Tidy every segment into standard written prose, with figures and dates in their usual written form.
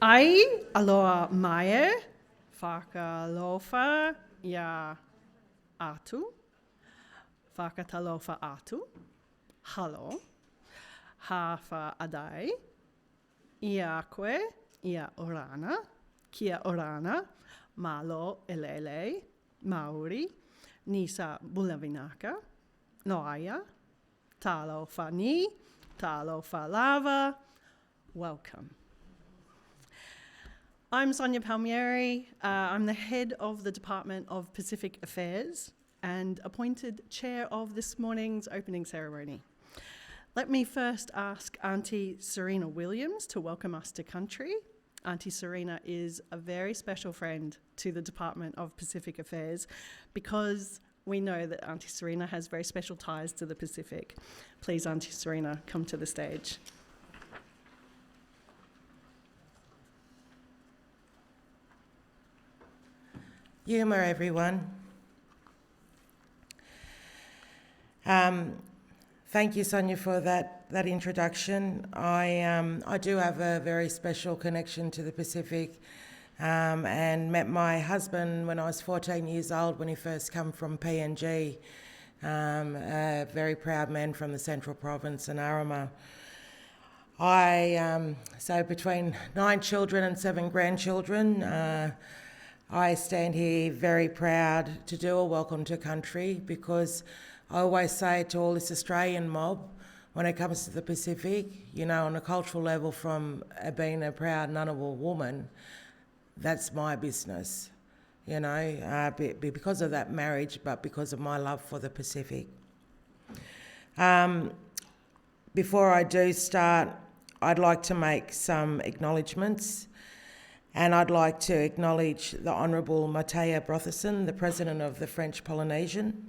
Ai aloha mae, whakalofa ia atu, whakatalofa atu, halo, hawha adai, ia koe, ia orana, kia orana, malo elele, Maori, nisa bulavinaka, noaya, talo fani, talo falava, welcome. I'm Sonia Palmieri. I'm the head of the Department of Pacific Affairs and appointed chair of this morning's opening ceremony. Let me first ask Auntie Serena Williams to welcome us to country. Auntie Serena is a very special friend to the Department of Pacific Affairs because we know that Auntie Serena has very special ties to the Pacific. Please, Auntie Serena, come to the stage. Yuma, everyone. Thank you, Sonia, for that introduction. I do have a very special connection to the Pacific and met my husband when I was 14 years old when he first came from PNG, a very proud man from the Central Province in Arama. So between 9 children and 7 grandchildren, I stand here very proud to do a welcome to country because I always say to all this Australian mob, when it comes to the Pacific, you know, on a cultural level from being a proud Ngunnawal woman, that's my business, you know, because of that marriage, but because of my love for the Pacific. Before I do start, I'd like to make some acknowledgements. And I'd like to acknowledge the Honourable Matea Brotherson, the President of the French Polynesian,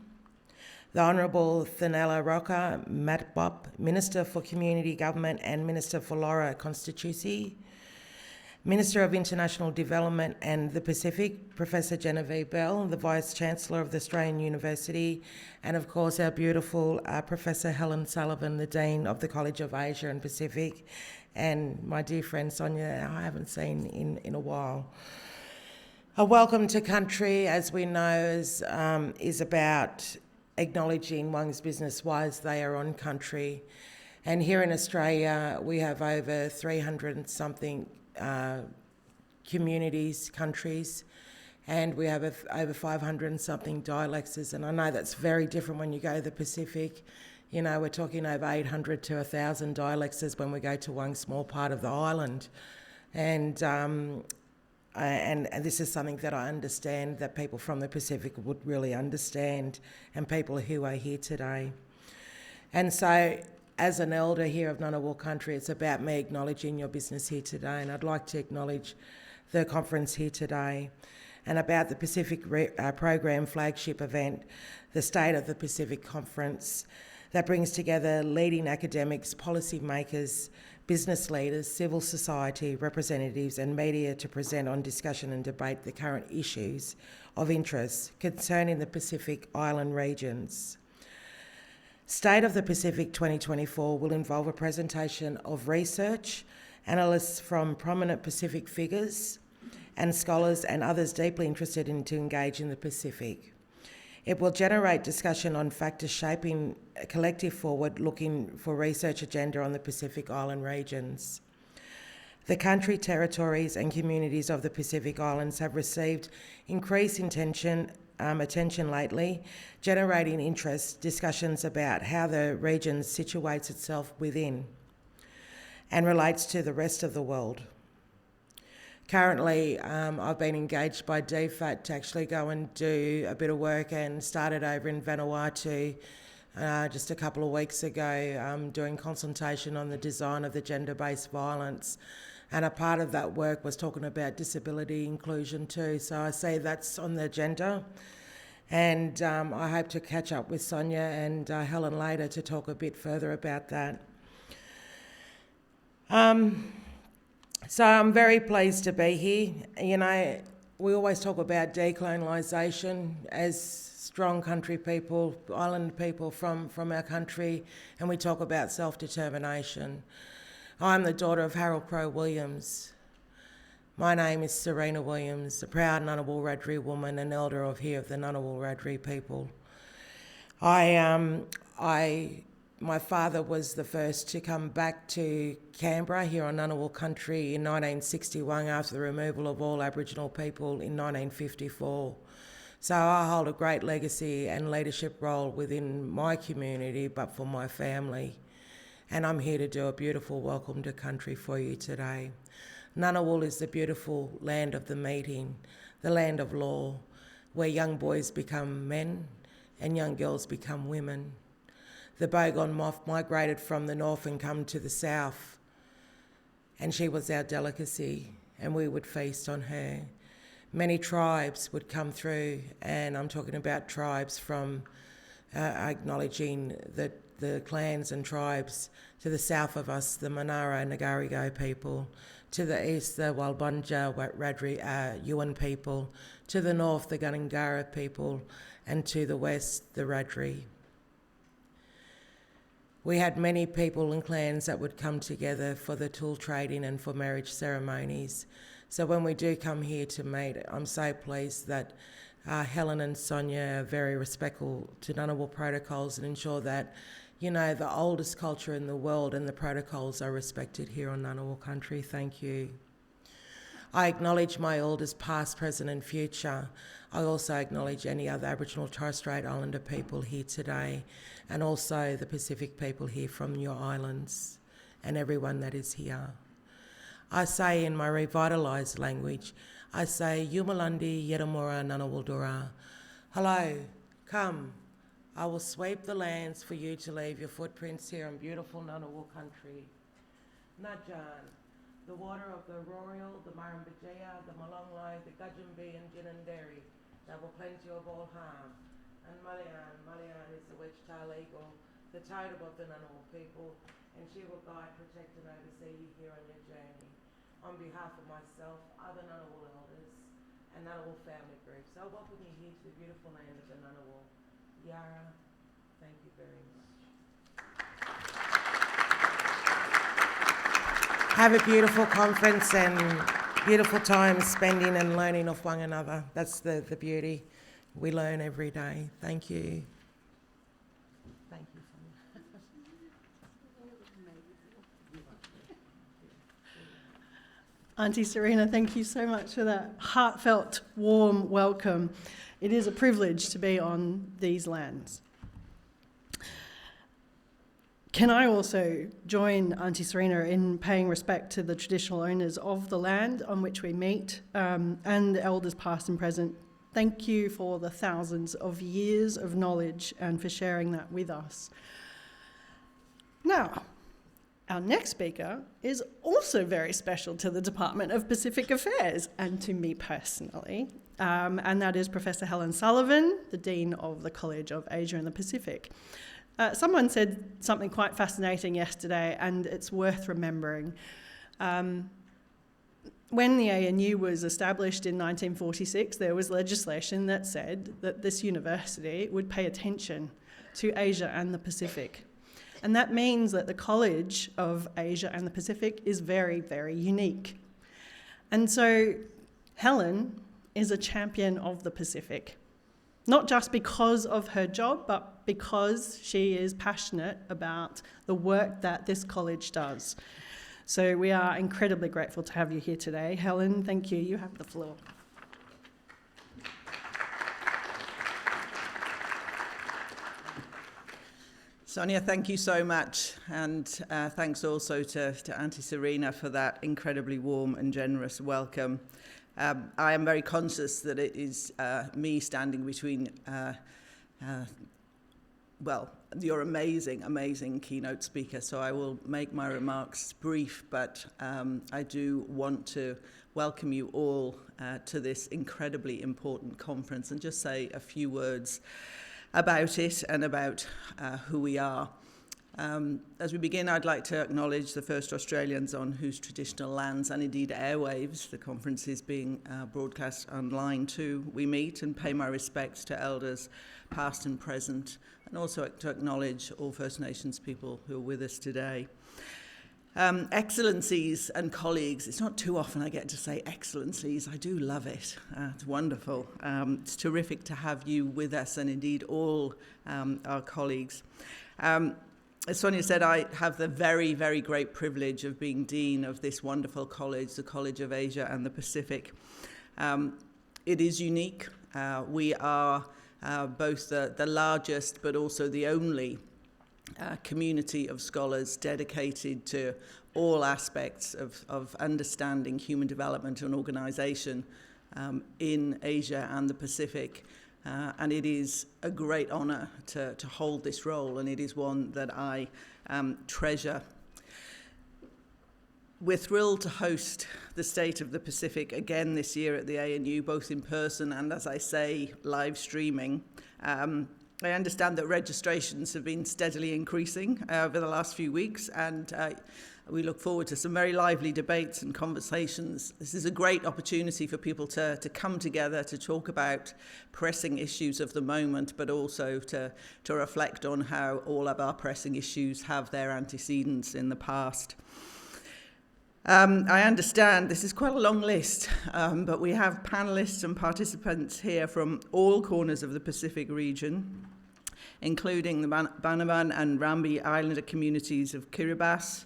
the Honourable Thanella Roka Matbob, Minister for Community Government and Minister for Laura Constituency, Minister of International Development and the Pacific, Professor Genevieve Bell, the Vice-Chancellor of the Australian University, and of course our beautiful Professor Helen Sullivan, the Dean of the College of Asia and Pacific, and my dear friend Sonia, I haven't seen in a while. A welcome to country, as we know, is about acknowledging one's business whilst they are on country. And here in Australia, we have over 300 and something communities, countries, and we have over 500 and something dialects. And I know that's very different when you go to the Pacific. You know, we're talking over 800 to 1,000 dialects when we go to one small part of the island. And this is something that I understand that people from the Pacific would really understand, and people who are here today. And so, as an elder here of Ngunnawal country, it's about me acknowledging your business here today, and I'd like to acknowledge the conference here today and about the Pacific Program flagship event, the State of the Pacific Conference, that brings together leading academics, policymakers, business leaders, civil society representatives and media to present on, discussion and debate the current issues of interest concerning the Pacific Island regions. State of the Pacific 2024 will involve a presentation of research, analysts from prominent Pacific figures and scholars and others deeply interested to engage in the Pacific. It will generate discussion on factors shaping a collective forward-looking for research agenda on the Pacific Island regions. The country, territories and communities of the Pacific Islands have received increased attention lately, generating interest, discussions about how the region situates itself within and relates to the rest of the world. Currently, I've been engaged by DFAT to actually go and do a bit of work and started over in Vanuatu just a couple of weeks ago, doing consultation on the design of the gender-based violence. And a part of that work was talking about disability inclusion too. So I see that's on the agenda. And I hope to catch up with Sonia and Helen later to talk a bit further about that. So I'm very pleased to be here. You know, we always talk about decolonialisation as strong country people, island people from our country, and we talk about self-determination. I'm the daughter of Harold Crowe Williams, My name is Serena Williams, a proud Ngunnawal Wiradjuri woman and elder of here of the Ngunnawal Wiradjuri people. My father was the first to come back to Canberra here on Ngunnawal country in 1961 after the removal of all Aboriginal people in 1954. So I hold a great legacy and leadership role within my community, but for my family. And I'm here to do a beautiful welcome to country for you today. Ngunnawal is the beautiful land of the meeting, the land of law, where young boys become men and young girls become women. The Bougainville migrated from the north and come to the south, and she was our delicacy, and we would feast on her. Many tribes would come through, and I'm talking about tribes from acknowledging the clans and tribes to the south of us, the Monaro and Ngarigo people, to the east, the Walbunja, Wiradjuri, Yuan people, to the north, the Gungungara people, and to the west, the Wiradjuri. We had many people and clans that would come together for the tool trading and for marriage ceremonies. So when we do come here to meet, I'm so pleased that Helen and Sonia are very respectful to Ngunnawal protocols and ensure that, you know, the oldest culture in the world and the protocols are respected here on Ngunnawal country. Thank you. I acknowledge my elders past, present and future. I also acknowledge any other Aboriginal Torres Strait Islander people here today, and also the Pacific people here from your islands and everyone that is here. I say in my revitalised language, I say, Yumalandi Yeramura Ngunnawal. Hello, come. I will sweep the lands for you to leave your footprints here in beautiful Ngunnawal country. Najan, the water of the Royal, the Murrumbidgee, the Malonglai, the Gudgeonbee and Ginninderry, that will cleanse you of all harm. And Malian is the wedge-tailed eagle, the totem of the Ngunnawal people, and she will guide, protect and oversee you here on your journey. On behalf of myself, other Ngunnawal elders and Ngunnawal family groups, I welcome you here to the beautiful land of the Ngunnawal. Yara, thank you very much. Have a beautiful conference and beautiful time spending and learning off one another. That's the beauty. We learn every day. Thank you. Thank you. Auntie Serena, thank you so much for that heartfelt, warm welcome. It is a privilege to be on these lands. Can I also join Auntie Serena in paying respect to the traditional owners of the land on which we meet, and the elders past and present. Thank you for the thousands of years of knowledge and for sharing that with us. Now, our next speaker is also very special to the Department of Pacific Affairs and to me personally, and that is Professor Helen Sullivan, the Dean of the College of Asia and the Pacific. Someone said something quite fascinating yesterday, and it's worth remembering. When the ANU was established in 1946, there was legislation that said that this university would pay attention to Asia and the Pacific. And that means that the College of Asia and the Pacific is very, very unique. And so Helen is a champion of the Pacific, not just because of her job, but because she is passionate about the work that this college does. So we are incredibly grateful to have you here today. Helen, thank you. You have the floor. Sonia, thank you so much, and thanks also to Auntie Serena for that incredibly warm and generous welcome. I am very conscious that it is me standing between, you're amazing keynote speaker, so I will make my remarks brief, but I do want to welcome you all to this incredibly important conference and just say a few words about it and about who we are. As we begin, I'd like to acknowledge the first Australians on whose traditional lands and indeed airwaves the conference is being broadcast online too. We meet and pay my respects to elders past and present, and also to acknowledge all First Nations people who are with us today. Excellencies and colleagues, it's not too often I get to say excellencies. I do love it. It's wonderful. It's terrific to have you with us, and indeed all our colleagues. As Sonia said, I have the very, very great privilege of being Dean of this wonderful college, the College of Asia and the Pacific. It is unique. We are both the largest but also the only community of scholars dedicated to all aspects of understanding human development and organisation in Asia and the Pacific. And it is a great honour to hold this role, and it is one that I treasure. We're thrilled to host the State of the Pacific again this year at the ANU, both in person and, as I say, live streaming. I understand that registrations have been steadily increasing over the last few weeks, and we look forward to some very lively debates and conversations. This is a great opportunity for people to come together to talk about pressing issues of the moment, but also to reflect on how all of our pressing issues have their antecedents in the past. I understand this is quite a long list, but we have panelists and participants here from all corners of the Pacific region, including the Bannerman and Rambi Islander communities of Kiribati,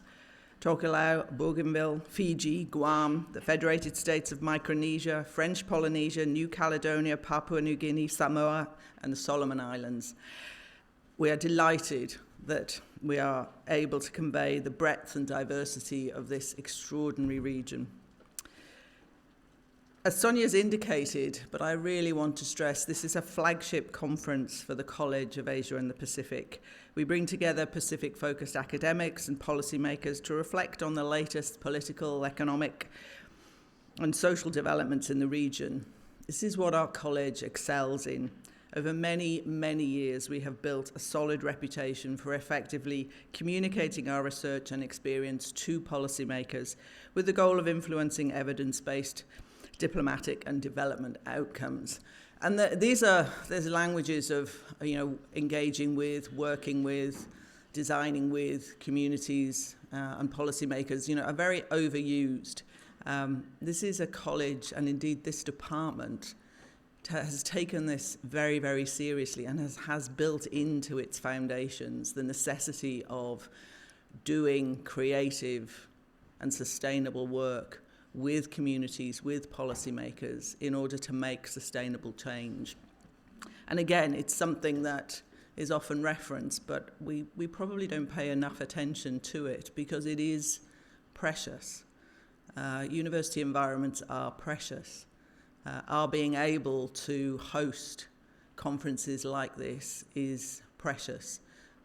Tokelau, Bougainville, Fiji, Guam, the Federated States of Micronesia, French Polynesia, New Caledonia, Papua New Guinea, Samoa, and the Solomon Islands. We are delighted that we are able to convey the breadth and diversity of this extraordinary region. As Sonia's indicated, but I really want to stress, this is a flagship conference for the College of Asia and the Pacific. We bring together Pacific-focused academics and policymakers to reflect on the latest political, economic, and social developments in the region. This is what our college excels in. Over many, many years, we have built a solid reputation for effectively communicating our research and experience to policymakers with the goal of influencing evidence-based diplomatic and development outcomes. And there's languages of, engaging with, working with, designing with communities and policymakers, are very overused. This is a college, and indeed this department, has taken this very, very seriously and has built into its foundations the necessity of doing creative and sustainable work with communities, with policymakers, in order to make sustainable change. And again, it's something that is often referenced, but we probably don't pay enough attention to it because it is precious. University environments are precious. Our being able to host conferences like this is precious.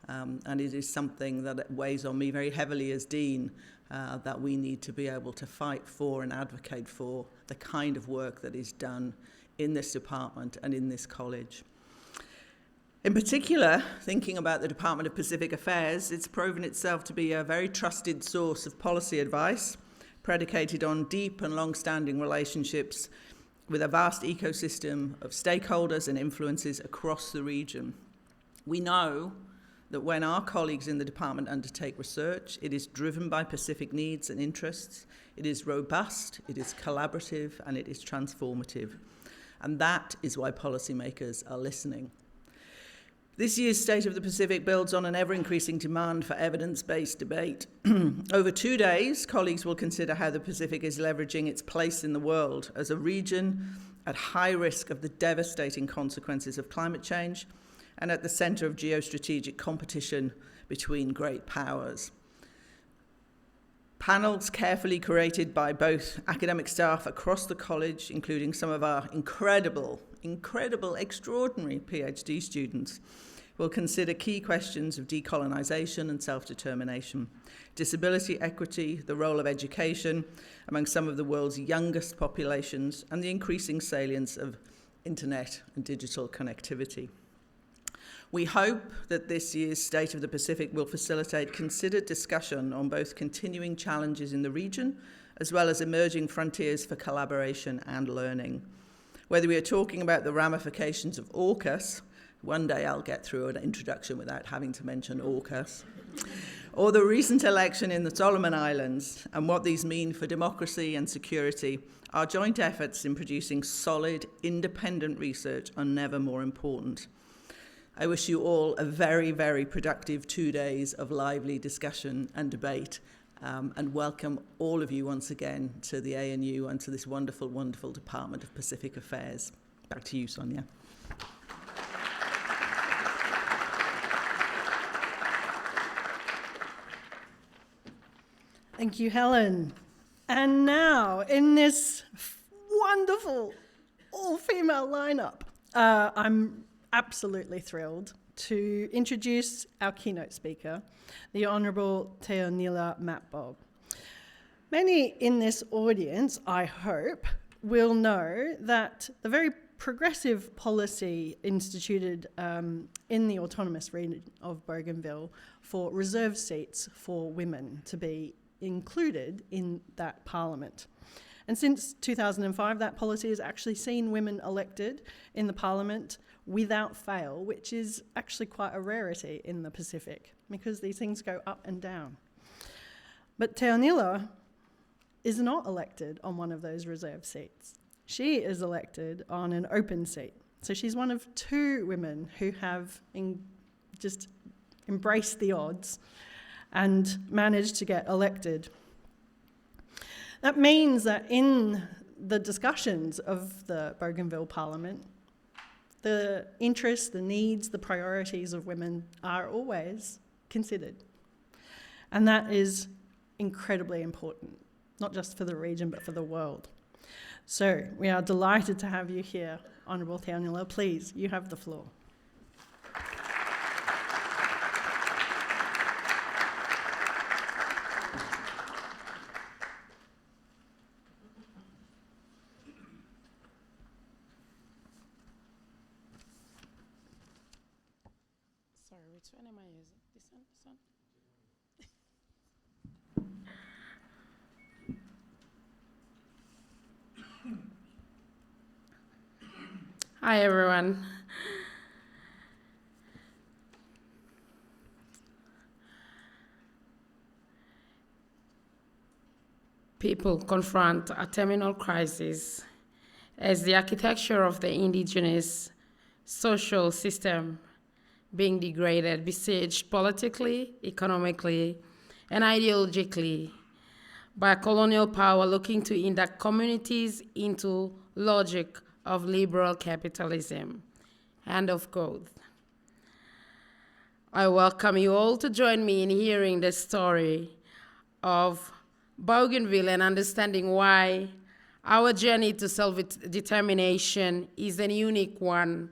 And it is something that weighs on me very heavily as Dean, that we need to be able to fight for and advocate for the kind of work that is done in this department and in this college. In particular, thinking about the Department of Pacific Affairs, it's proven itself to be a very trusted source of policy advice, predicated on deep and long-standing relationships with a vast ecosystem of stakeholders and influences across the region. We know that when our colleagues in the department undertake research, it is driven by Pacific needs and interests, it is robust, it is collaborative, and it is transformative. And that is why policymakers are listening. This year's State of the Pacific builds on an ever-increasing demand for evidence-based debate. Over 2 days, colleagues will consider how the Pacific is leveraging its place in the world as a region at high risk of the devastating consequences of climate change and at the centre of geostrategic competition between great powers. Panels carefully curated by both academic staff across the college, including some of our incredible, extraordinary PhD students, will consider key questions of decolonisation and self-determination, disability equity, the role of education among some of the world's youngest populations, and the increasing salience of internet and digital connectivity. We hope that this year's State of the Pacific will facilitate considered discussion on both continuing challenges in the region as well as emerging frontiers for collaboration and learning. Whether we are talking about the ramifications of AUKUS, one day I'll get through an introduction without having to mention AUKUS, or the recent election in the Solomon Islands and what these mean for democracy and security, our joint efforts in producing solid, independent research are never more important. I wish you all a very, very productive 2 days of lively discussion and debate, and welcome all of you once again to the ANU and to this wonderful, wonderful Department of Pacific Affairs. Back to you, Sonia. Thank you, Helen. And now, in this wonderful all-female lineup, I'm absolutely thrilled to introduce our keynote speaker, the Honourable Teonila Matbob. Many in this audience, I hope, will know that the very progressive policy instituted in the autonomous region of Bougainville for reserved seats for women to be included in that parliament. And since 2005, that policy has actually seen women elected in the parliament without fail, which is actually quite a rarity in the Pacific because these things go up and down. But Teonila is not elected on one of those reserved seats. She is elected on an open seat. So she's one of 2 women who have just embraced the odds and managed to get elected. That means that in the discussions of the Bougainville Parliament, the interests, the needs, the priorities of women are always considered. And that is incredibly important, not just for the region, but for the world. So we are delighted to have you here, Honourable Teonila. Please, you have the floor. Sorry, which one am I using? This one? This one? Hi, everyone. People confront a terminal crisis as the architecture of the indigenous social system being degraded, besieged politically, economically, and ideologically by a colonial power looking to induct communities into logic of liberal capitalism and of growth. I welcome you all to join me in hearing the story of Bougainville and understanding why our journey to self-determination is a unique one,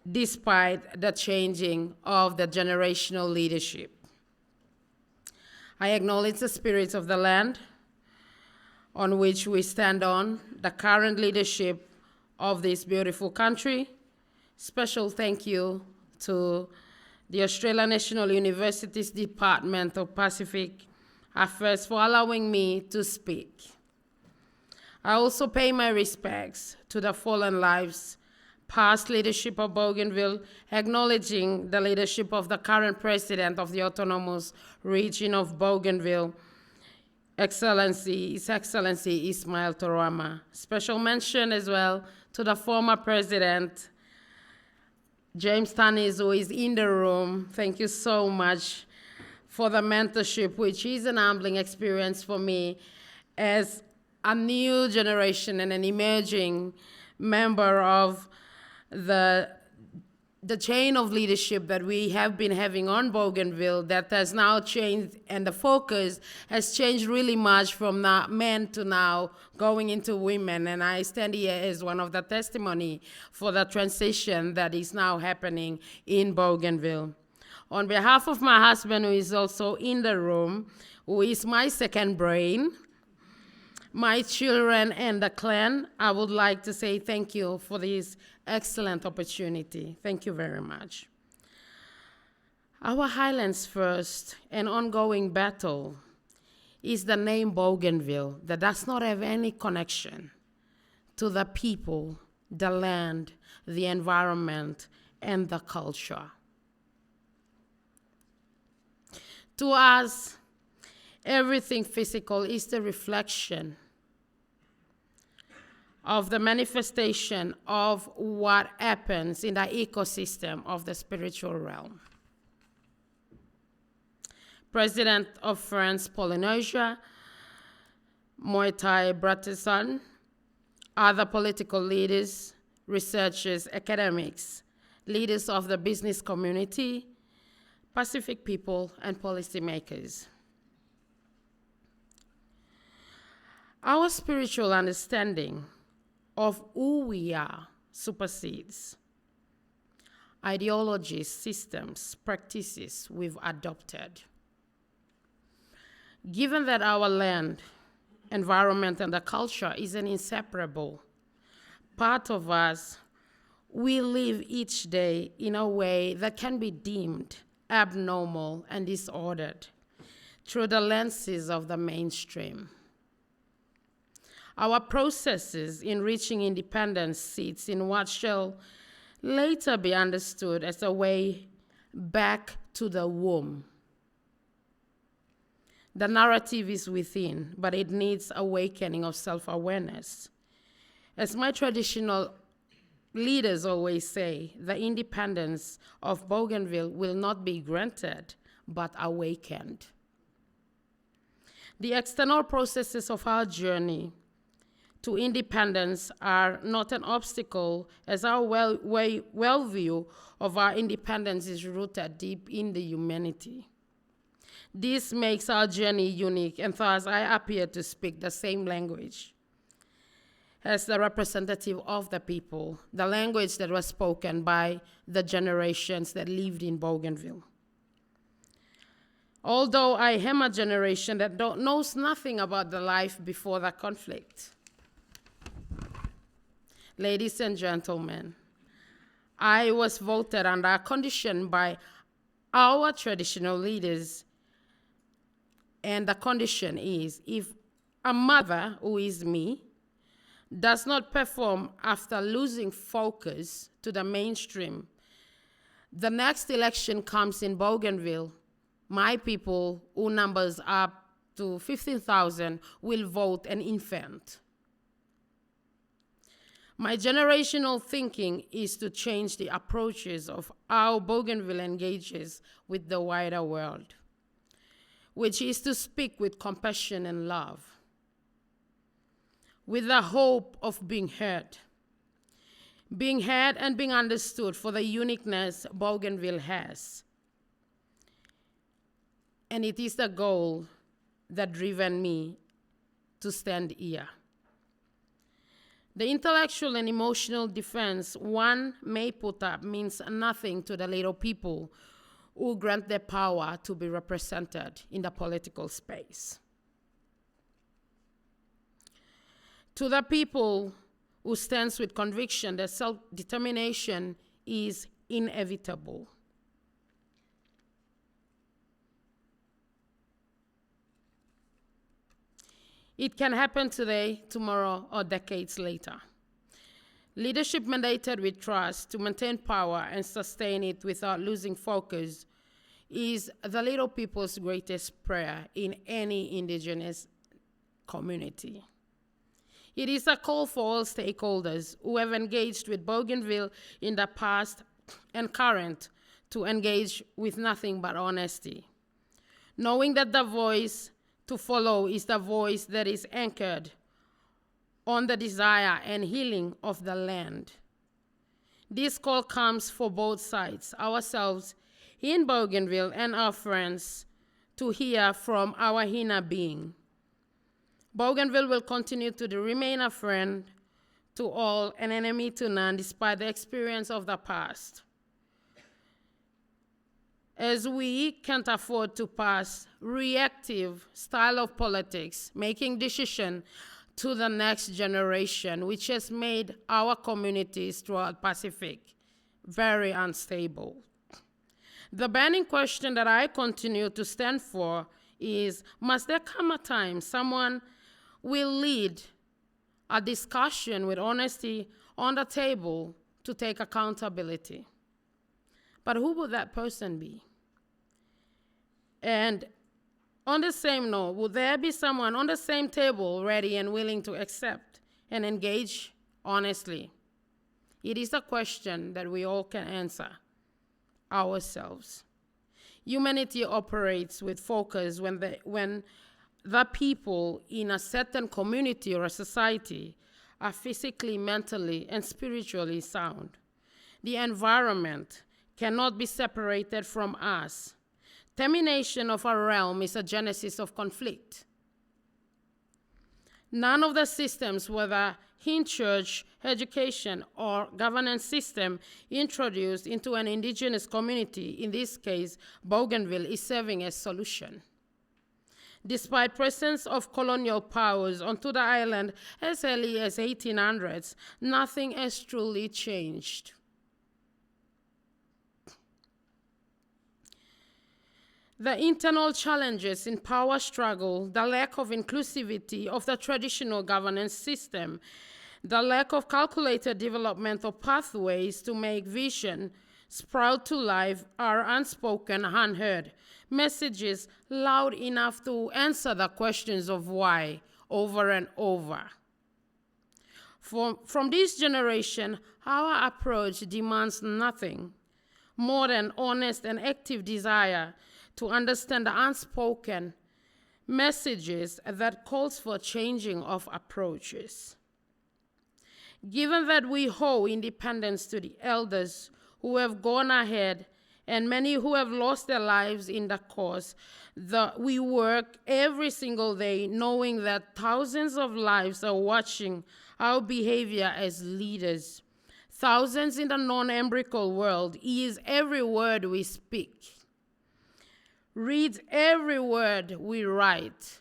despite the changing of the generational leadership. I acknowledge the spirit of the land on which we stand on, the current leadership of this beautiful country. Special thank you to the Australian National University's Department of Pacific Affairs for allowing me to speak. I also pay my respects to the fallen lives, past leadership of Bougainville, acknowledging the leadership of the current president of the autonomous region of Bougainville, His Excellency Ismail Torama. Special mention as well to the former president, James Tanis, who is in the room. Thank you so much for the mentorship, which is an humbling experience for me as a new generation and an emerging member of the chain of leadership that we have been having on Bougainville that has now changed, and the focus has changed really much from men to now going into women. And I stand here as one of the testimony for the transition that is now happening in Bougainville. On behalf of my husband, who is also in the room, who is my second brain, my children and the clan, I would like to say thank you for this excellent opportunity. Thank you very much. Our Highlands First and ongoing battle is the name Bougainville that does not have any connection to the people, the land, the environment, and the culture. To us, everything physical is the reflection of the manifestation of what happens in the ecosystem of the spiritual realm. President of France Polynesia, Moitai Bratesan, other political leaders, researchers, academics, leaders of the business community, Pacific people, and policymakers. Our spiritual understanding of who we are supersedes ideologies, systems, practices we've adopted. Given that our land, environment, and the culture is an inseparable part of us, we live each day in a way that can be deemed abnormal and disordered through the lenses of the mainstream. Our processes in reaching independence sits in what shall later be understood as a way back to the womb. The narrative is within, but it needs awakening of self-awareness. As my traditional leaders always say, the independence of Bougainville will not be granted, but awakened. The external processes of our journey to independence are not an obstacle, as our well view of our independence is rooted deep in the humanity. This makes our journey unique, and thus I appear to speak the same language as the representative of the people, the language that was spoken by the generations that lived in Bougainville. Although I am a generation that knows nothing about the life before the conflict. Ladies and gentlemen, I was voted under a condition by our traditional leaders, and the condition is if a mother, who is me, does not perform after losing focus to the mainstream, the next election comes in Bougainville, my people, who numbers up to 15,000, will vote an infant. My generational thinking is to change the approaches of how Bougainville engages with the wider world, which is to speak with compassion and love, with the hope of being heard and being understood for the uniqueness Bougainville has. And it is the goal that driven me to stand here. The intellectual and emotional defense one may put up means nothing to the little people who grant their power to be represented in the political space. To the people who stands with conviction that self-determination is inevitable. It can happen today, tomorrow, or decades later. Leadership mandated with trust to maintain power and sustain it without losing focus is the little people's greatest prayer in any indigenous community. It is a call for all stakeholders who have engaged with Bougainville in the past and current to engage with nothing but honesty, knowing that the voice to follow is the voice that is anchored on the desire and healing of the land. This call comes for both sides, ourselves in Bougainville and our friends, to hear from our inner being. Bougainville will continue to remain a friend to all, an enemy to none, despite the experience of the past. As we can't afford to pass reactive style of politics, making decisions to the next generation, which has made our communities throughout Pacific very unstable. The burning question that I continue to stand for is, must there come a time someone will lead a discussion with honesty on the table to take accountability? But who would that person be? And on the same note, would there be someone on the same table ready and willing to accept and engage honestly? It is a question that we all can answer ourselves. Humanity operates with focus when the people in a certain community or a society are physically, mentally, and spiritually sound. The environment cannot be separated from us. Termination of a realm is a genesis of conflict. None of the systems, whether in church, education, or governance system introduced into an indigenous community, in this case, Bougainville, is serving as solution. Despite presence of colonial powers onto the island as early as 1800s, nothing has truly changed. The internal challenges in power struggle, the lack of inclusivity of the traditional governance system, the lack of calculated developmental pathways to make vision sprout to life are unspoken, unheard messages loud enough to answer the questions of why over and over. From this generation, our approach demands nothing more than honest and active desire to understand the unspoken messages that calls for changing of approaches. Given that we owe independence to the elders who have gone ahead and many who have lost their lives in the cause, we work every single day knowing that thousands of lives are watching our behavior as leaders. Thousands in the non-embryonical world hears every word we speak, reads every word we write,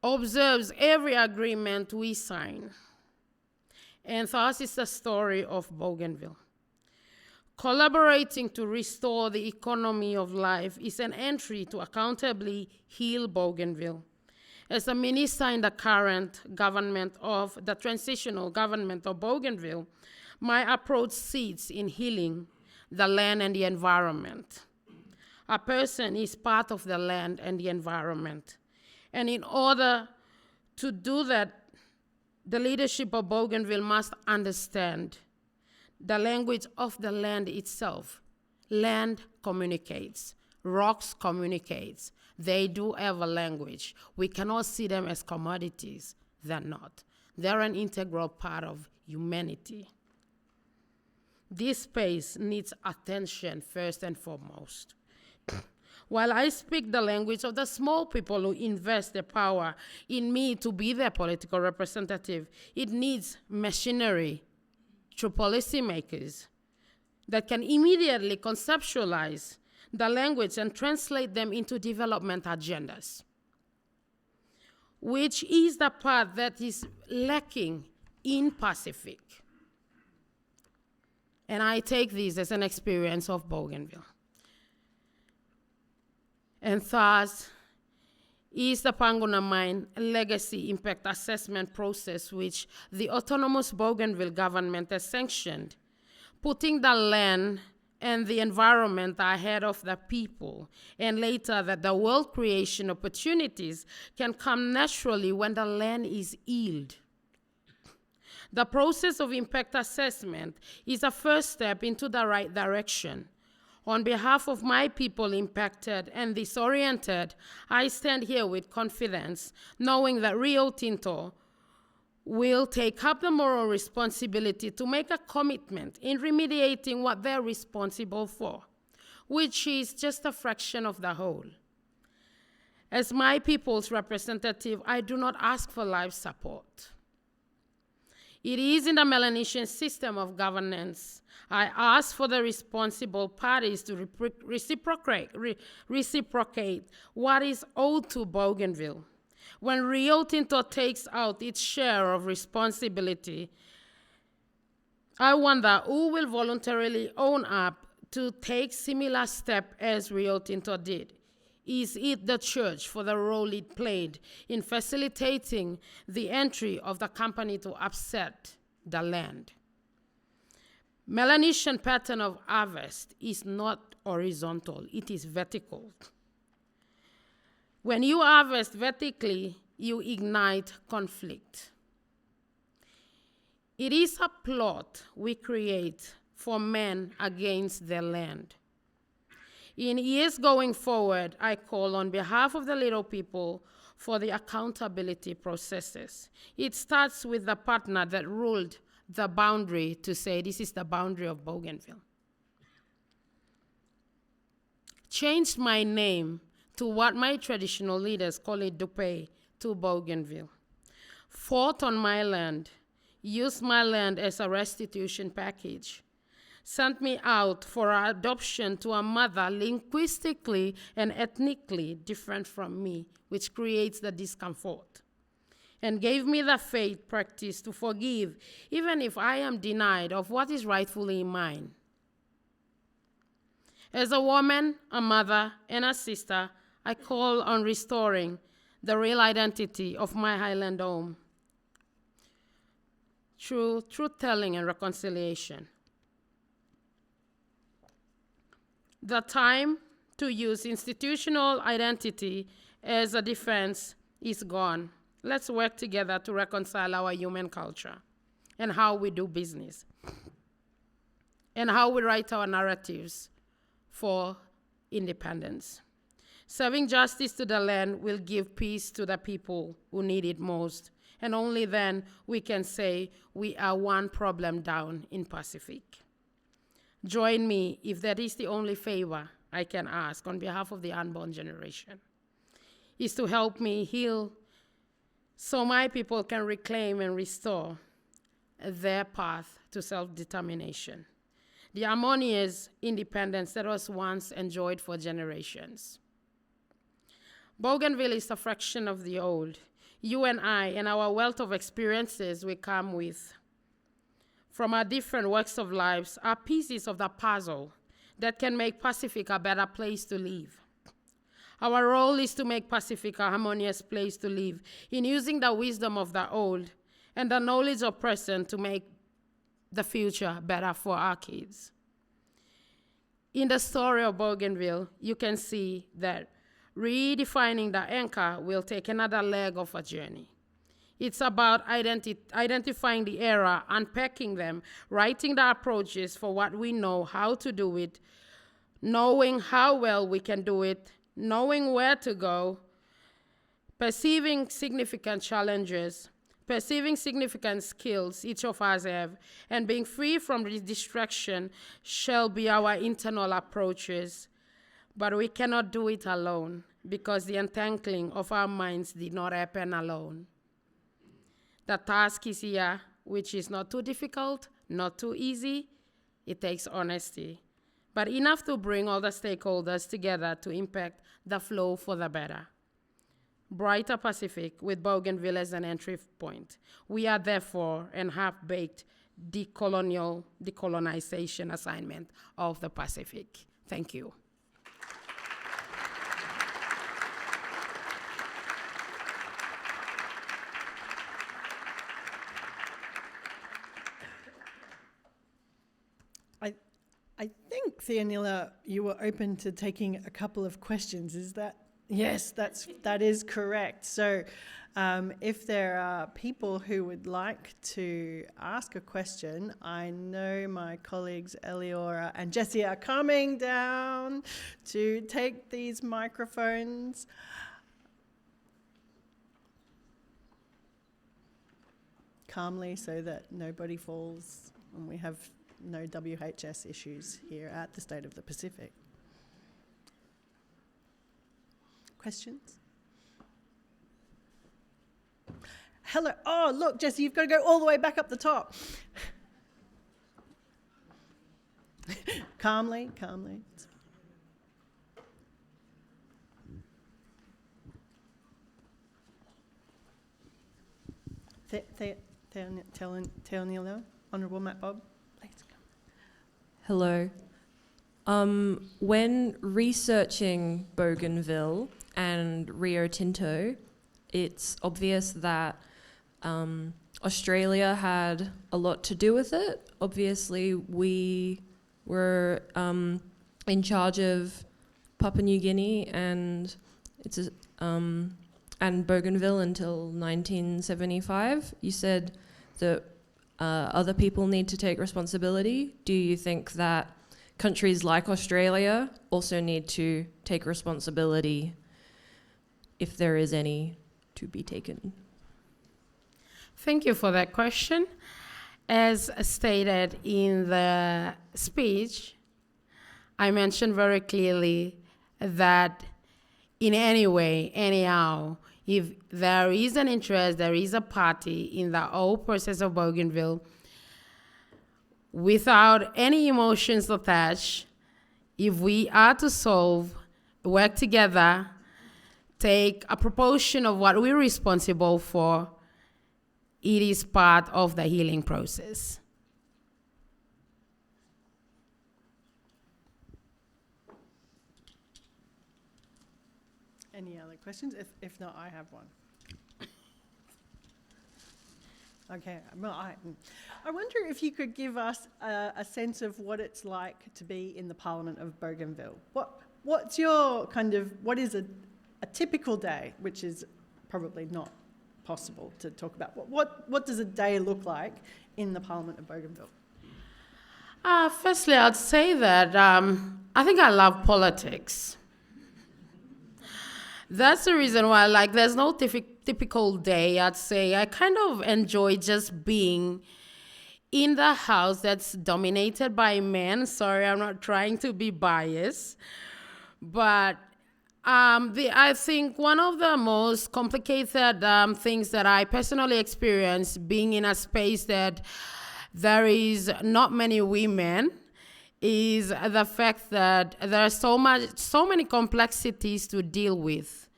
observes every agreement we sign. And thus is the story of Bougainville. Collaborating to restore the economy of life is an entry to accountably heal Bougainville. As a minister in the current government of the transitional government of Bougainville, my approach sits in healing the land and the environment. A person is part of the land and the environment. And in order to do that, the leadership of Bougainville must understand the language of the land itself. Land communicates. Rocks communicates. They do have a language. We cannot see them as commodities. They're not. They're an integral part of humanity. This space needs attention first and foremost. While I speak the language of the small people who invest their power in me to be their political representative, it needs machinery through policymakers that can immediately conceptualize the language and translate them into development agendas, which is the part that is lacking in Pacific. And I take this as an experience of Bougainville. And thus is the Panguna Mine legacy impact assessment process, which the autonomous Bougainville government has sanctioned, putting the land and the environment ahead of the people, and later that the world creation opportunities can come naturally when the land is healed. The process of impact assessment is a first step into the right direction. On behalf of my people impacted and disoriented, I stand here with confidence, knowing that Rio Tinto will take up the moral responsibility to make a commitment in remediating what they're responsible for, which is just a fraction of the whole. As my people's representative, I do not ask for life support. It is in the Melanesian system of governance. I ask for the responsible parties to reciprocate what is owed to Bougainville. When Rio Tinto takes out its share of responsibility, I wonder who will voluntarily own up to take similar step as Rio Tinto did. Is it the church for the role it played in facilitating the entry of the company to upset the land? Melanesian pattern of harvest is not horizontal, it is vertical. When you harvest vertically, you ignite conflict. It is a plot we create for men against their land. In years going forward, I call on behalf of the little people for the accountability processes. It starts with the partner that ruled the boundary to say, this is the boundary of Bougainville. Changed my name to what my traditional leaders call it, Dupe, to Bougainville. Fought on my land, used my land as a restitution package, sent me out for adoption to a mother linguistically and ethnically different from me, which creates the discomfort, and gave me the faith practice to forgive, even if I am denied of what is rightfully mine. As a woman, a mother, and a sister, I call on restoring the real identity of my Highland home through truth-telling and reconciliation. The time to use institutional identity as a defense is gone. Let's work together to reconcile our human culture and how we do business and how we write our narratives for independence. Serving justice to the land will give peace to the people who need it most, and only then we can say we are one problem down in Pacific. Join me if that is the only favor I can ask on behalf of the unborn generation, is to help me heal so my people can reclaim and restore their path to self-determination, the harmonious independence that was once enjoyed for generations. Bougainville is a fraction of the old. You and I, and our wealth of experiences we come with from our different walks of lives, are pieces of the puzzle that can make Pacific a better place to live. Our role is to make Pacific a harmonious place to live in using the wisdom of the old and the knowledge of present to make the future better for our kids. In the story of Bougainville, you can see that redefining the anchor will take another leg of a journey. It's about identifying the era, unpacking them, writing the approaches for what we know, how to do it, knowing how well we can do it, knowing where to go, perceiving significant challenges, perceiving significant skills each of us have, and being free from distraction shall be our internal approaches. But we cannot do it alone because the untangling of our minds did not happen alone. The task is here, which is not too difficult, not too easy. It takes honesty, but enough to bring all the stakeholders together to impact the flow for the better. Brighter Pacific with Bougainville as an entry point. We are therefore and half-baked decolonization assignment of the Pacific. Thank you. I think, Theonila, you were open to taking a couple of questions. Is that? Yes, that is correct. So if there are people who would like to ask a question, I know my colleagues Eliora and Jessie are coming down to take these microphones. Calmly so that nobody falls and we have no WHS issues here at the State of the Pacific. Questions? Hello. Oh, look, Jessie, you've got to go all the way back up the top. Calmly. Theonila, Honourable Matbob, please come. Hello. When researching Bougainville and Rio Tinto, it's obvious that Australia had a lot to do with it. Obviously, we were in charge of Papua New Guinea, and it's and Bougainville until 1975. You said that other people need to take responsibility. Do you think that countries like Australia also need to take responsibility if there is any to be taken? Thank you for that question. As stated in the speech, I mentioned very clearly that in any way, anyhow, if there is an interest, there is a party in the whole process of Bougainville, without any emotions attached, if we are to solve, work together, take a proportion of what we're responsible for, it is part of the healing process. Any other questions? If not, I have one. Okay, well, I wonder if you could give us a sense of what it's like to be in the Parliament of Bougainville. What's your what is a typical day, which is probably not possible to talk about. What does a day look like in the Parliament of Bougainville? Firstly, I'd say that I think I love politics. That's the reason why, there's no typical day, I'd say. I kind of enjoy just being in the house that's dominated by men. Sorry, I'm not trying to be biased. But I think one of the most complicated things that I personally experience being in a space that there is not many women is the fact that there are so many complexities to deal with.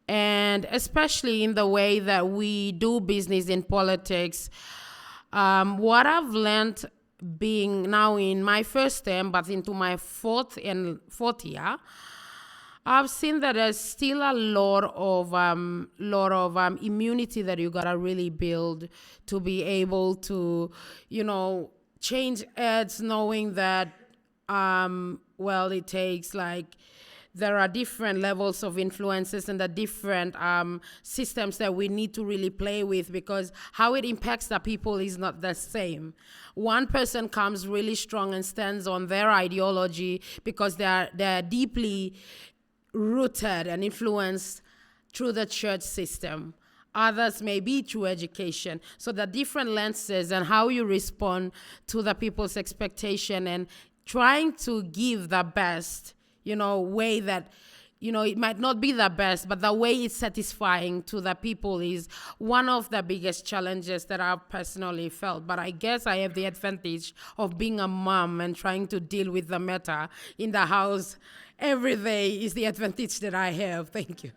And especially in the way that we do business in politics, what I've learned being now in my first term, but into my fourth year, I've seen that there's still a lot of immunity that you gotta really build to be able to, change ads, knowing that, it takes there are different levels of influences and the different systems that we need to really play with, because how it impacts the people is not the same. One person comes really strong and stands on their ideology because they're deeply rooted and influenced through the church system. Others may be through education. So the different lenses and how you respond to the people's expectation and trying to give the best, way that, it might not be the best, but the way it's satisfying to the people is one of the biggest challenges that I've personally felt. But I guess I have the advantage of being a mom and trying to deal with the matter in the house every day is the advantage that I have. Thank you.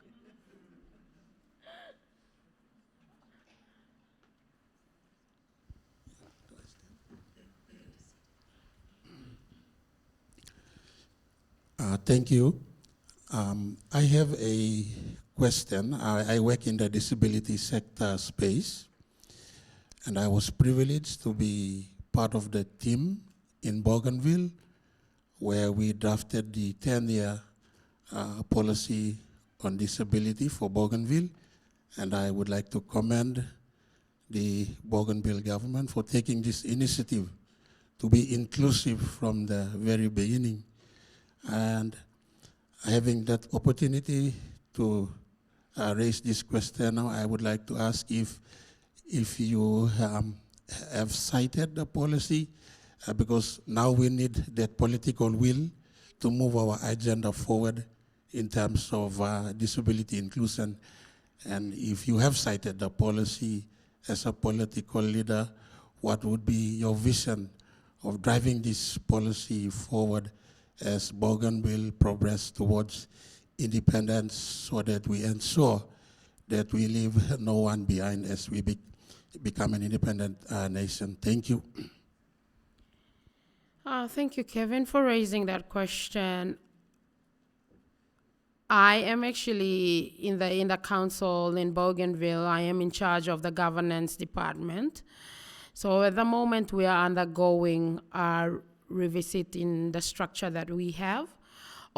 Thank you. I have a question. I work in the disability sector space, and I was privileged to be part of the team in Bougainville where we drafted the 10-year policy on disability for Bougainville, and I would like to commend the Bougainville government for taking this initiative to be inclusive from the very beginning. And having that opportunity to raise this question now, I would like to ask if you have cited the policy, because now we need that political will to move our agenda forward in terms of disability inclusion. And if you have cited the policy as a political leader, what would be your vision of driving this policy forward as Bougainville progress towards independence, so that we ensure that we leave no one behind as we become an independent nation? Thank you. Thank you, Kevin, for raising that question. I am actually in the council in Bougainville. I am in charge of the governance department. So at the moment we are undergoing our revisiting the structure that we have.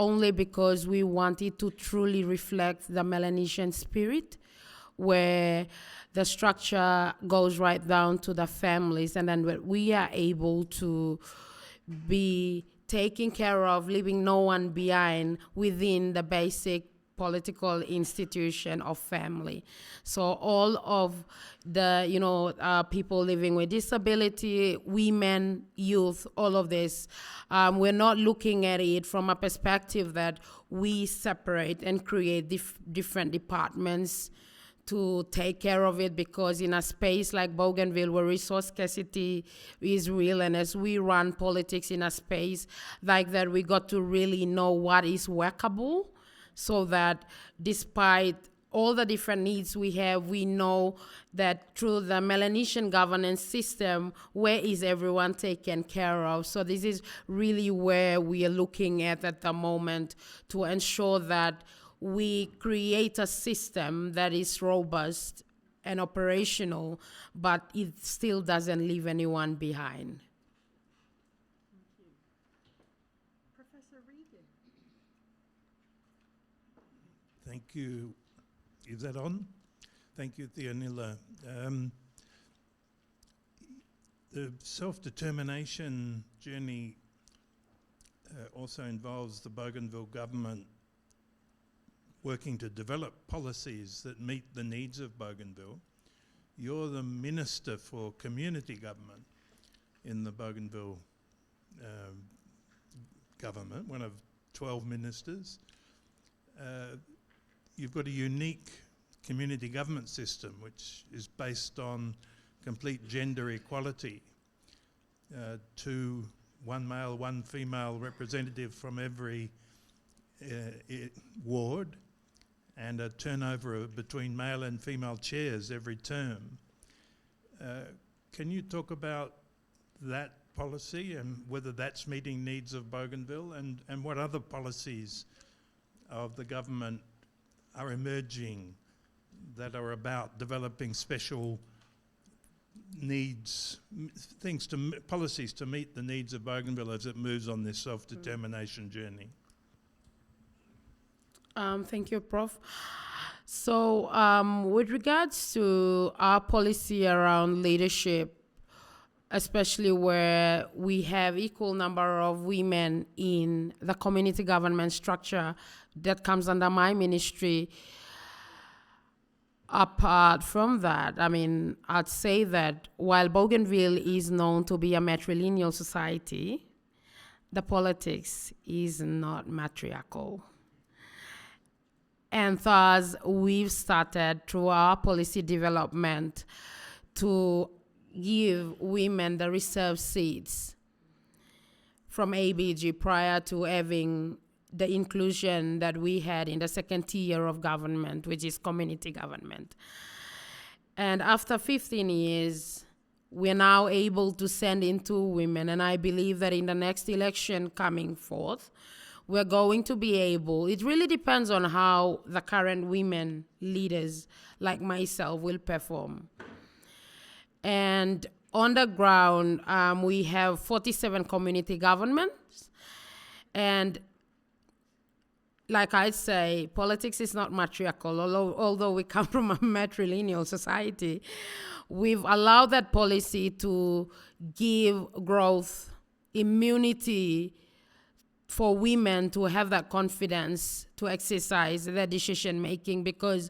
only because we want it to truly reflect the Melanesian spirit, where the structure goes right down to the families, and then we are able to be taking care of, leaving no one behind within the basic political institution of family. So all of the, people living with disability, women, youth, all of this, we're not looking at it from a perspective that we separate and create different departments to take care of it, because in a space like Bougainville, where resource scarcity is real, and as we run politics in a space like that, we got to really know what is workable, so that despite all the different needs we have, we know that through the Melanesian governance system, where is everyone taken care of? So this is really where we are looking at the moment, to ensure that we create a system that is robust and operational, but it still doesn't leave anyone behind. Professor Regan. Thank you. Is that on? Thank you, Theonila. The self-determination journey also involves the Bougainville government working to develop policies that meet the needs of Bougainville. You're the Minister for Community Government in the Bougainville government, one of 12 ministers. You've got a unique community government system which is based on complete gender equality, one male, one female representative from every ward, and a turnover between male and female chairs every term. Can you talk about that policy and whether that's meeting needs of Bougainville, and what other policies of the government are emerging that are about developing special needs, policies to meet the needs of Bougainville as it moves on this self-determination journey? Thank you, Prof. So with regards to our policy around leadership, especially where we have equal number of women in the community government structure that comes under my ministry, apart from that, I'd say that while Bougainville is known to be a matrilineal society, the politics is not matriarchal. And thus, we've started through our policy development to give women the reserved seats from ABG prior to having the inclusion that we had in the second tier of government, which is community government. And after 15 years, we're now able to send in 2 women, and I believe that in the next election coming forth, we're going to be able, it really depends on how the current women leaders like myself will perform. And on the ground, we have 47 community governments. And like I say, politics is not matriarchal, although we come from a matrilineal society. We've allowed that policy to give growth, immunity, for women to have that confidence to exercise their decision making, because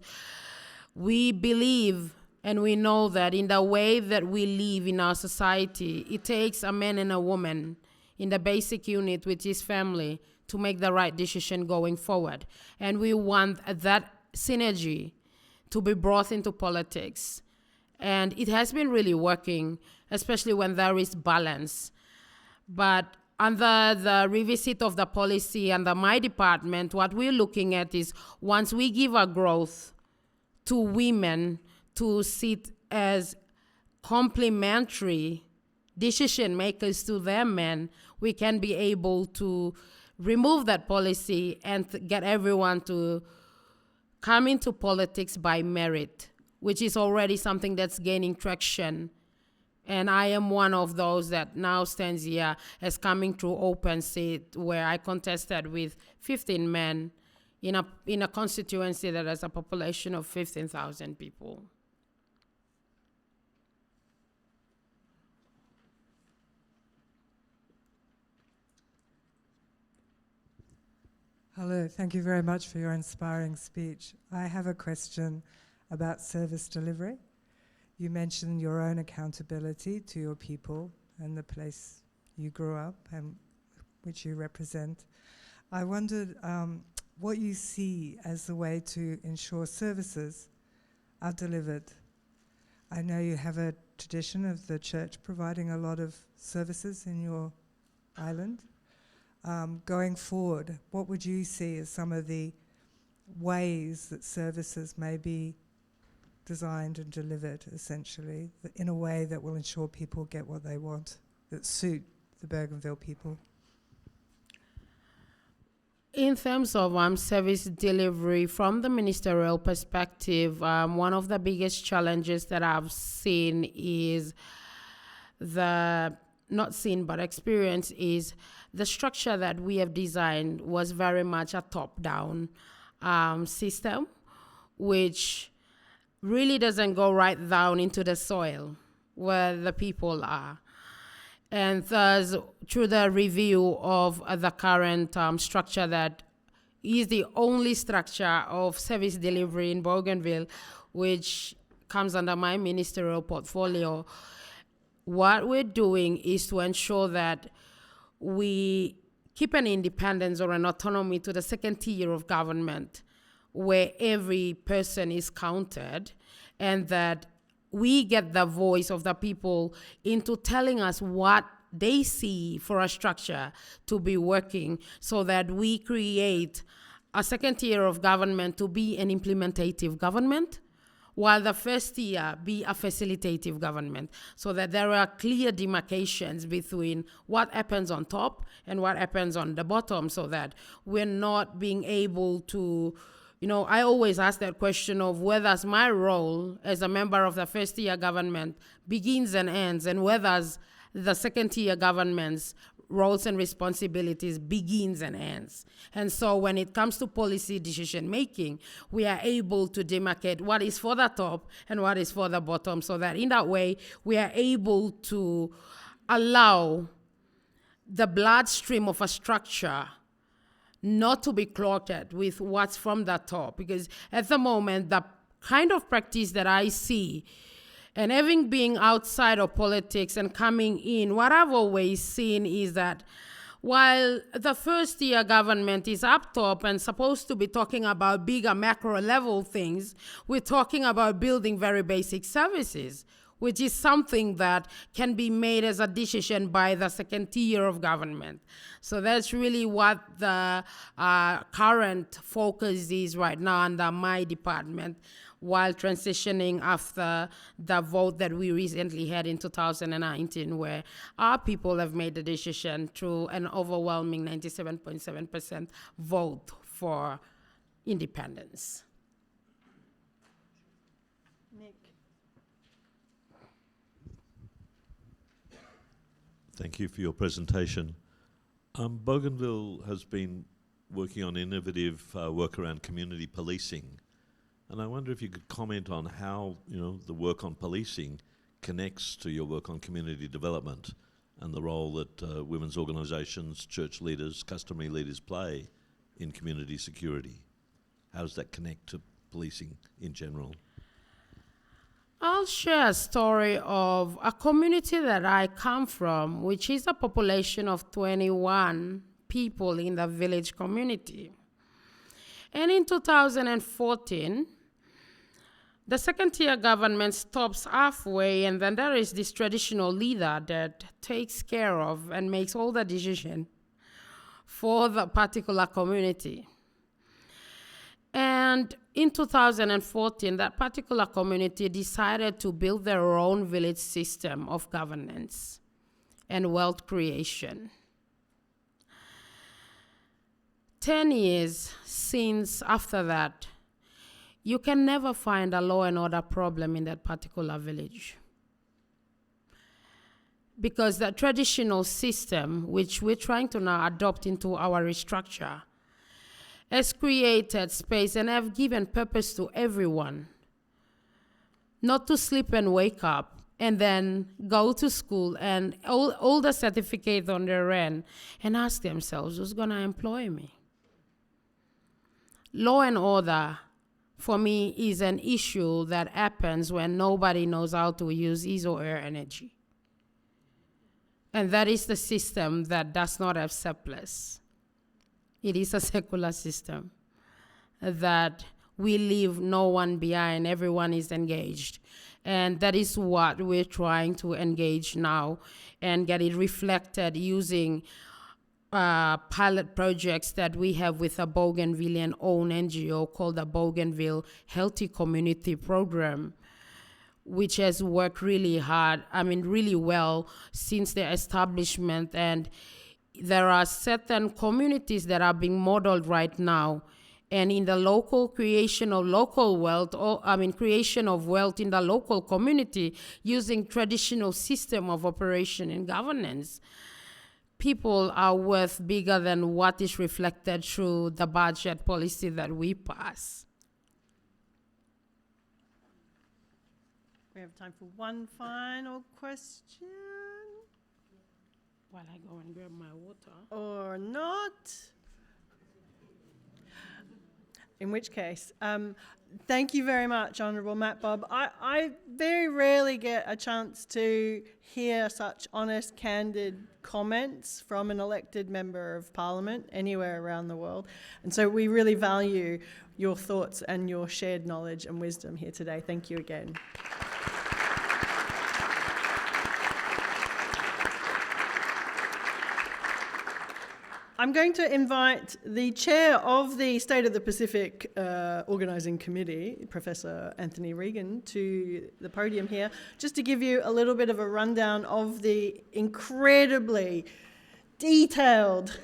we believe and we know that in the way that we live in our society, it takes a man and a woman in the basic unit, which is family, to make the right decision going forward. And we want that synergy to be brought into politics. And it has been really working, especially when there is balance. But under the revisit of the policy under my department, what we're looking at is once we give a growth to women to sit as complementary decision makers to their men, we can be able to remove that policy and get everyone to come into politics by merit, which is already something that's gaining traction And I am one of those that now stands here as coming through open seat, where I contested with 15 men in a constituency that has a population of 15,000 people. Hello, thank you very much for your inspiring speech. I have a question about service delivery. You mentioned your own accountability to your people and the place you grew up and which you represent. I wondered what you see as the way to ensure services are delivered. I know you have a tradition of the church providing a lot of services in your island. Going forward, what would you see as some of the ways that services may be designed and delivered, essentially, in a way that will ensure people get what they want, that suit the Bougainville people? In terms of service delivery, from the ministerial perspective, one of the biggest challenges that I've seen is experience is the structure that we have designed was very much a top-down system, which really doesn't go right down into the soil where the people are. And thus, through the review of the current structure that is the only structure of service delivery in Bougainville, which comes under my ministerial portfolio, what we're doing is to ensure that we keep an independence or an autonomy to the second tier of government, where every person is counted, and that we get the voice of the people into telling us what they see for a structure to be working, so that we create a second tier of government to be an implementative government, while the first tier be a facilitative government, so that there are clear demarcations between what happens on top and what happens on the bottom, so that we're not being able to, I always ask that question of whether my role as a member of the first tier government begins and ends, and whether the second tier government's roles and responsibilities begins and ends. And so when it comes to policy decision making, we are able to demarcate what is for the top and what is for the bottom, so that in that way we are able to allow the bloodstream of a structure not to be clouded with what's from the top. Because at the moment, the kind of practice that I see, and having been outside of politics and coming in, what I've always seen is that while the first tier government is up top and supposed to be talking about bigger macro level things, we're talking about building very basic services, which is something that can be made as a decision by the second tier of government. So that's really what the current focus is right now under my department, while transitioning after the vote that we recently had in 2019, where our people have made the decision through an overwhelming 97.7% vote for independence. Nick. Thank you for your presentation. Bougainville has been working on innovative work around community policing. And I wonder if you could comment on how, the work on policing connects to your work on community development and the role that women's organisations, church leaders, customary leaders play in community security. How does that connect to policing in general? I'll share a story of a community that I come from, which is a population of 21 people in the village community. And in 2014, the second tier government stops halfway, and then there is this traditional leader that takes care of and makes all the decision for the particular community. And in 2014, that particular community decided to build their own village system of governance and wealth creation. 10 years since after that, you can never find a law and order problem in that particular village. because the traditional system, which we're trying to now adopt into our restructure, has created space and have given purpose to everyone. Not to sleep and wake up and then go to school and all the certificate on their end and ask themselves, who's gonna employ me? Law and order, for me, is an issue that happens when nobody knows how to use his or her energy. And that is the system that does not have surplus. It is a secular system that we leave no one behind, everyone is engaged. And that is what we're trying to engage now and get it reflected using pilot projects that we have with a Bougainvillean-owned NGO called the Bougainville Healthy Community Program, which has worked really hard, really well since their establishment. And there are certain communities that are being modeled right now. And in the local creation of local wealth, creation of wealth in the local community using traditional system of operation and governance, people are worth bigger than what is reflected through the budget policy that we pass. We have time for one final question. While I go and grab my water. Or not. In which case, thank you very much, Honourable Matbob. I very rarely get a chance to hear such honest, candid comments from an elected member of Parliament anywhere around the world. And so we really value your thoughts and your shared knowledge and wisdom here today. Thank you again. I'm going to invite the chair of the State of the Pacific Organising Committee, Professor Anthony Regan, to the podium here, just to give you a little bit of a rundown of the incredibly detailed,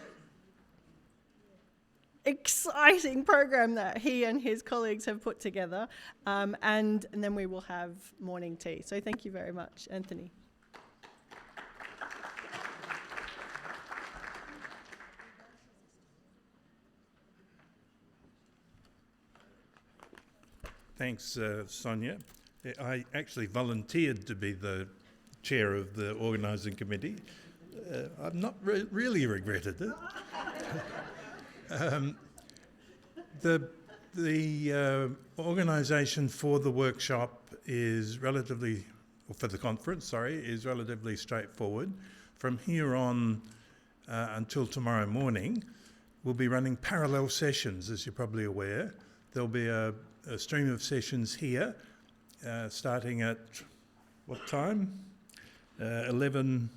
exciting program that he and his colleagues have put together, and then we will have morning tea. So thank you very much, Anthony. Thanks, Sonia. I actually volunteered to be the chair of the organising committee. I've not really regretted it. The organisation for the workshop is relatively, or for the conference, is relatively straightforward. From here on until tomorrow morning, we'll be running parallel sessions, as you're probably aware. There'll be a stream of sessions here, starting at what time? 10:15,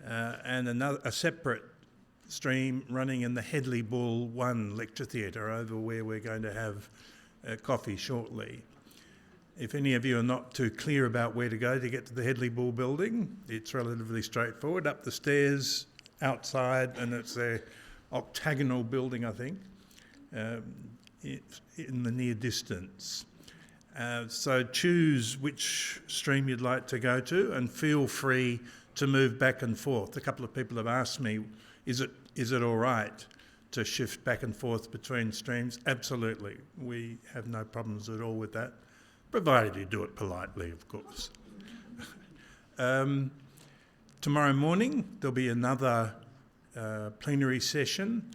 and a separate stream running in the Headley Bull 1 lecture theatre over where we're going to have coffee shortly. If any of you are not too clear about where to go to get to the Headley Bull building, it's relatively straightforward. Up the stairs, outside, and it's a octagonal building, I think, in the near distance. So choose which stream you'd like to go to and feel free to move back and forth. A couple of people have asked me, is it all right to shift back and forth between streams? Absolutely. We have no problems at all with that, provided you do it politely, of course. Tomorrow morning, there'll be another plenary session,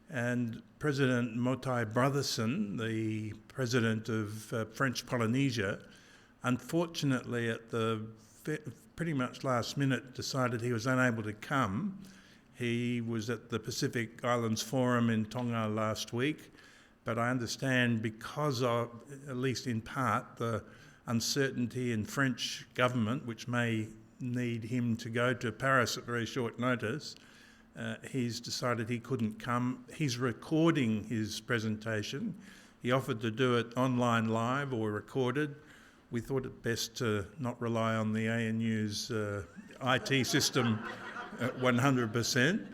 and President Motai Brotherson, the president of French Polynesia, unfortunately at the pretty much last minute decided he was unable to come. He was at the Pacific Islands Forum in Tonga last week, but I understand because of, at least in part, the uncertainty in French government, which may need him to go to Paris at very short notice, he's decided he couldn't come. He's recording his presentation. He offered to do it online live or recorded. We thought it best to not rely on the ANU's IT system 100%,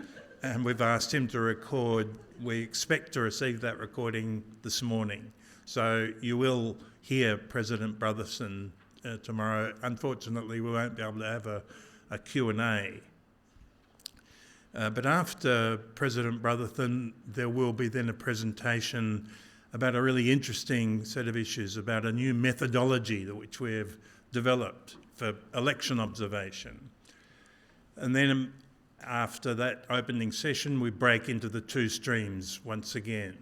and we've asked him to record. We expect to receive that recording this morning. So you will hear President Brotherson tomorrow. Unfortunately, we won't be able to have a Q&A. But after President Brotherton, there will be then a presentation about a really interesting set of issues, about a new methodology which we have developed for election observation. And then after that opening session, we break into the two streams once again.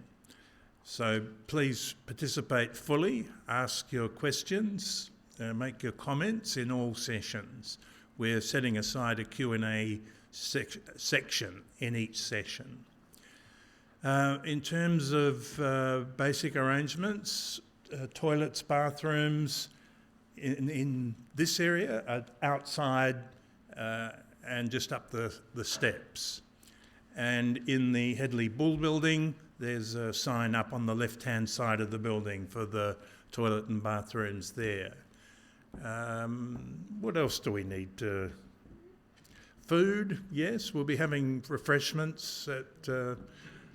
So please participate fully, ask your questions, make your comments in all sessions. We're setting aside a Q&A section in each session. In terms of basic arrangements, toilets, bathrooms in this area are outside and just up the steps. And in the Headley Bull building, there's a sign up on the left-hand side of the building for the toilet and bathrooms there. What else do we need to... Food, yes, we'll be having refreshments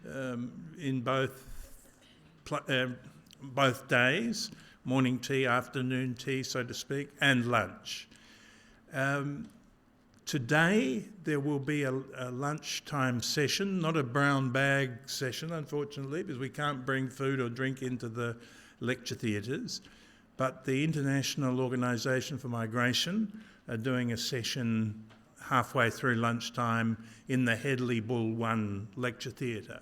in both days, morning tea, afternoon tea, so to speak, and lunch. Today, there will be a lunchtime session, not a brown bag session, unfortunately, because we can't bring food or drink into the lecture theatres. But the International Organisation for Migration are doing a session halfway through lunchtime in the Headley Bull 1 lecture theatre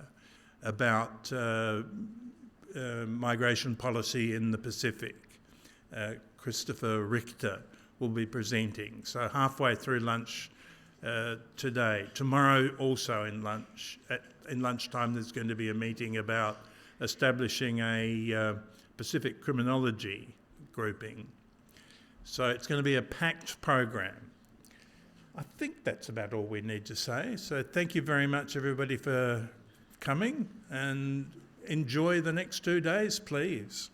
about migration policy in the Pacific. Christopher Richter will be presenting. So halfway through lunch today. Tomorrow also in lunchtime there's going to be a meeting about establishing a Pacific criminology grouping. So it's going to be a packed program. I think that's about all we need to say. So thank you very much, everybody, for coming, and enjoy the next 2 days, please.